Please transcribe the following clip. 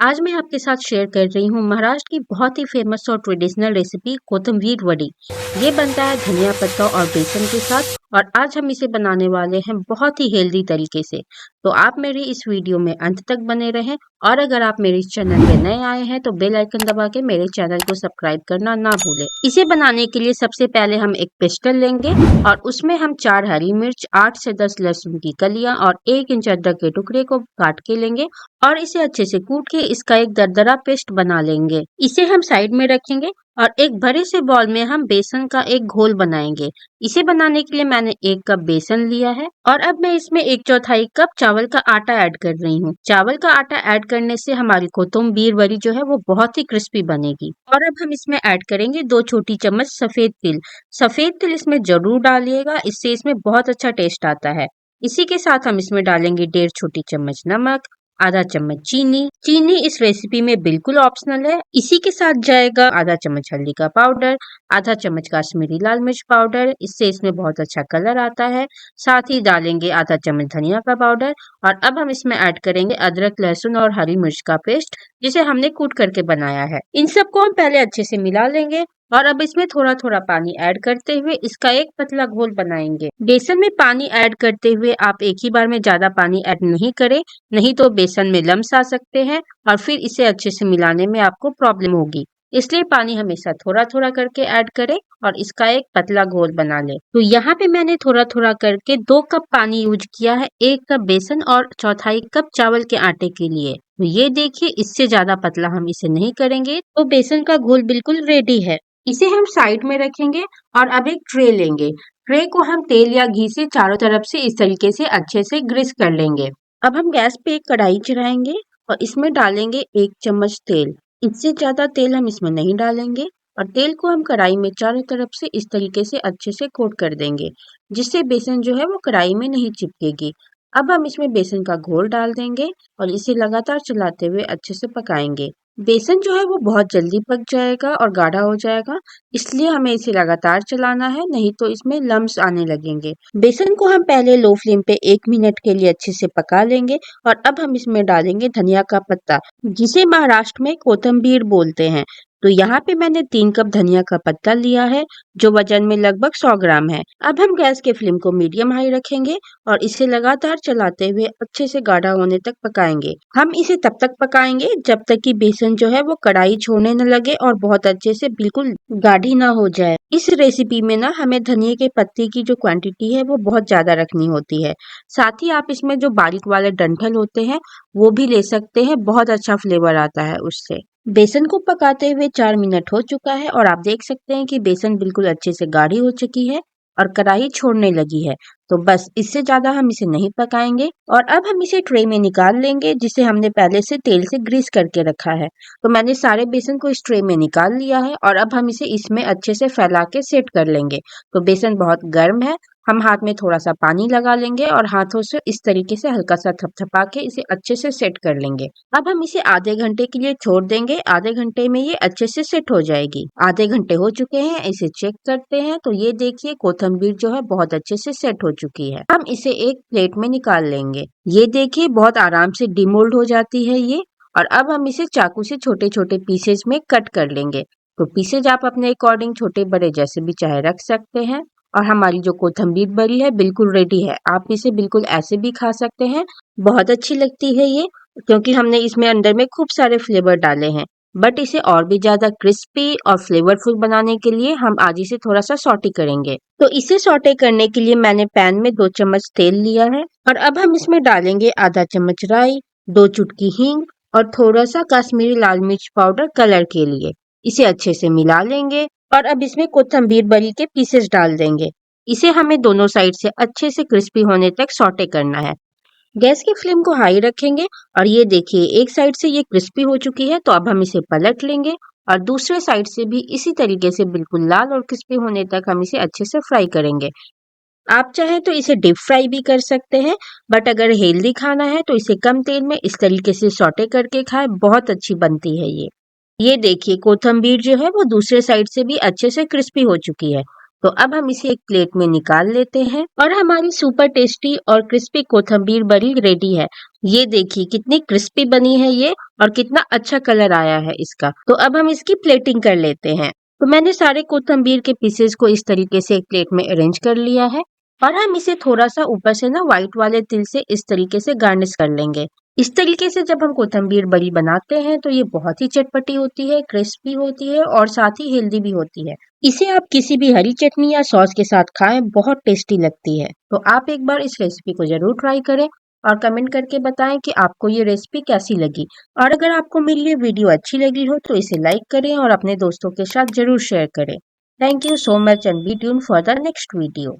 आज मैं आपके साथ शेयर कर रही हूँ महाराष्ट्र की बहुत ही फेमस और ट्रेडिशनल रेसिपी कोथिंबीर वड़ी। ये बनता है धनिया पत्ता और बेसन के साथ और आज हम इसे बनाने वाले हैं बहुत ही हेल्दी तरीके से। तो आप मेरी इस वीडियो में अंत तक बने रहें और अगर आप मेरे इस चैनल पे नए आए हैं तो बेल आइकन दबा के मेरे चैनल को सब्सक्राइब करना ना भूलें। इसे बनाने के लिए सबसे पहले हम एक पेस्टल लेंगे और उसमें हम 4 हरी मिर्च, 8 से 10 लहसुन की कलियां और 1 इंच अदरक के टुकड़े को काट के लेंगे और इसे अच्छे से कूट के इसका एक दरदरा पेस्ट बना लेंगे। इसे हम साइड में रखेंगे और एक बड़े से बॉल में हम बेसन का एक घोल बनाएंगे। इसे बनाने के लिए मैंने 1 कप बेसन लिया है और अब मैं इसमें 1/4 कप चावल का आटा ऐड कर रही हूँ। चावल का आटा ऐड करने से हमारी कोथिंबीर वड़ी जो है वो बहुत ही क्रिस्पी बनेगी। और अब हम इसमें ऐड करेंगे 2 छोटी चम्मच सफेद तिल। सफेद तिल इसमें जरूर डालिएगा, इससे इसमें बहुत अच्छा टेस्ट आता है। इसी के साथ हम इसमें डालेंगे 1.5 छोटी चम्मच नमक, आधा चम्मच चीनी। चीनी इस रेसिपी में बिल्कुल ऑप्शनल है। इसी के साथ जाएगा आधा चम्मच हल्दी का पाउडर, आधा चम्मच कश्मीरी लाल मिर्च पाउडर, इससे इसमें बहुत अच्छा कलर आता है। साथ ही डालेंगे आधा चम्मच धनिया का पाउडर और अब हम इसमें ऐड करेंगे अदरक, लहसुन और हरी मिर्च का पेस्ट जिसे हमने कूट करके बनाया है। इन सबको हम पहले अच्छे से मिला लेंगे और अब इसमें थोड़ा थोड़ा पानी ऐड करते हुए इसका एक पतला घोल बनाएंगे। बेसन में पानी ऐड करते हुए आप एक ही बार में ज्यादा पानी ऐड नहीं करें, नहीं तो बेसन में लम्स आ सकते हैं और फिर इसे अच्छे से मिलाने में आपको प्रॉब्लम होगी। इसलिए पानी हमेशा थोड़ा थोड़ा करके ऐड करें और इसका एक पतला घोल बना ले। तो यहाँ पे मैंने थोड़ा थोड़ा करके 2 कप पानी यूज किया है 1 कप बेसन और 1/4 कप चावल के आटे के लिए। तो ये देखिए, इससे ज्यादा पतला हम इसे नहीं करेंगे। तो बेसन का घोल बिल्कुल रेडी है। इसे हम साइड में रखेंगे और अब एक ट्रे लेंगे। ट्रे को हम तेल या घी से चारों तरफ से इस तरीके से अच्छे से ग्रीस कर लेंगे। अब हम गैस पे एक कढ़ाई चढ़ाएंगे और इसमें डालेंगे 1 चम्मच तेल। इससे ज्यादा तेल हम इसमें नहीं डालेंगे और तेल को हम कढ़ाई में चारों तरफ से इस तरीके से अच्छे से कोट कर देंगे, जिससे बेसन जो है वो कढ़ाई में नहीं चिपकेगी। अब हम इसमें बेसन का घोल डाल देंगे और इसे लगातार चलाते हुए अच्छे से पकाएंगे। बेसन जो है वो बहुत जल्दी पक जाएगा और गाढ़ा हो जाएगा, इसलिए हमें इसे लगातार चलाना है, नहीं तो इसमें लम्स आने लगेंगे। बेसन को हम पहले लो फ्लेम पे 1 मिनट के लिए अच्छे से पका लेंगे और अब हम इसमें डालेंगे धनिया का पत्ता, जिसे महाराष्ट्र में कोथिंबीर बोलते हैं। तो यहाँ पे मैंने 3 कप धनिया का पत्ता लिया है, जो वजन में लगभग 100 ग्राम है। अब हम गैस के फ्लेम को मीडियम हाई रखेंगे और इसे लगातार चलाते हुए अच्छे से गाढ़ा होने तक पकाएंगे। हम इसे तब तक पकाएंगे जब तक कि बेसन जो है वो कढ़ाई छोड़ने न लगे और बहुत अच्छे से बिल्कुल गाढ़ी ना हो जाए। इस रेसिपी में ना हमें धनिया के पत्ते की जो क्वांटिटी है वो बहुत ज्यादा रखनी होती है। साथ ही आप इसमें जो बारीक वाले डंठल होते हैं वो भी ले सकते हैं, बहुत अच्छा फ्लेवर आता है उससे। बेसन को पकाते हुए 4 मिनट हो चुका है और आप देख सकते हैं कि बेसन बिल्कुल अच्छे से गाढ़ी हो चुकी है और कढ़ाई छोड़ने लगी है। तो बस इससे ज्यादा हम इसे नहीं पकाएंगे और अब हम इसे ट्रे में निकाल लेंगे, जिसे हमने पहले से तेल से ग्रीस करके रखा है। तो मैंने सारे बेसन को इस ट्रे में निकाल लिया है और अब हम इसे इसमें अच्छे से फैला के सेट कर लेंगे। तो बेसन बहुत गर्म है, हम हाथ में थोड़ा सा पानी लगा लेंगे और हाथों से इस तरीके से हल्का सा थपथपा के इसे अच्छे से सेट कर लेंगे। अब हम इसे आधे घंटे के लिए छोड़ देंगे। आधे घंटे में ये अच्छे से सेट हो जाएगी। आधे घंटे हो चुके हैं, इसे चेक करते हैं। तो ये देखिए, कोथिंबीर जो है बहुत अच्छे से सेट हो चुकी है। हम इसे एक प्लेट में निकाल लेंगे। ये देखिए, बहुत आराम से डिमोल्ड हो जाती है ये। और अब हम इसे चाकू से छोटे छोटे पीसेस में कट कर लेंगे। तो पीसेज आप अपने अकॉर्डिंग छोटे बड़े जैसे भी चाहे रख सकते हैं। और हमारी जो कोथिंबीर बड़ी है बिल्कुल रेडी है। आप इसे बिल्कुल ऐसे भी खा सकते हैं, बहुत अच्छी लगती है ये, क्योंकि हमने इसमें अंदर में खूब सारे फ्लेवर डाले हैं। बट इसे और भी ज्यादा क्रिस्पी और फ्लेवरफुल बनाने के लिए हम आज इसे थोड़ा सा सॉटे करेंगे। तो इसे सॉटे करने के लिए मैंने पैन में 2 चम्मच तेल लिया है और अब हम इसमें डालेंगे आधा चम्मच राई, 2 चुटकी हींग और थोड़ा सा कश्मीरी लाल मिर्च पाउडर कलर के लिए। इसे अच्छे से मिला लेंगे और अब इसमें कोथिंबीर बरी के पीसेस डाल देंगे। इसे हमें दोनों साइड से अच्छे से क्रिस्पी होने तक सॉटे करना है। गैस की फ्लेम को हाई रखेंगे और ये देखिए, एक साइड से ये क्रिस्पी हो चुकी है। तो अब हम इसे पलट लेंगे और दूसरे साइड से भी इसी तरीके से बिल्कुल लाल और क्रिस्पी होने तक हम इसे अच्छे से फ्राई करेंगे। आप चाहे तो इसे डीप फ्राई भी कर सकते हैं, बट अगर हेल्दी खाना है तो इसे कम तेल में इस तरीके से सॉटे करके खाएं, बहुत अच्छी बनती है ये। ये देखिए, कोथिंबीर जो है वो दूसरे साइड से भी अच्छे से क्रिस्पी हो चुकी है। तो अब हम इसे एक प्लेट में निकाल लेते हैं और हमारी सुपर टेस्टी और क्रिस्पी कोथिंबीर बड़ी रेडी है। ये देखिए कितनी क्रिस्पी बनी है ये, और कितना अच्छा कलर आया है इसका। तो अब हम इसकी प्लेटिंग कर लेते हैं। तो मैंने सारे कोथिंबीर के पीसेस को इस तरीके से एक प्लेट में अरेंज कर लिया है, और हम इसे थोड़ा सा ऊपर से ना व्हाइट वाले तिल से इस तरीके से गार्निश कर लेंगे। इस तरीके से जब हम कोथिंबीर बड़ी बनाते हैं तो ये बहुत ही चटपटी होती है, क्रिस्पी होती है और साथ ही हेल्दी भी होती है। इसे आप किसी भी हरी चटनी या सॉस के साथ खाएं, बहुत टेस्टी लगती है। तो आप एक बार इस रेसिपी को जरूर ट्राई करें और कमेंट करके बताएं कि आपको ये रेसिपी कैसी लगी। और अगर आपको मेरी ये वीडियो अच्छी लगी हो तो इसे लाइक करें और अपने दोस्तों के साथ जरूर शेयर करें। Thank you so much and be tuned for the next video.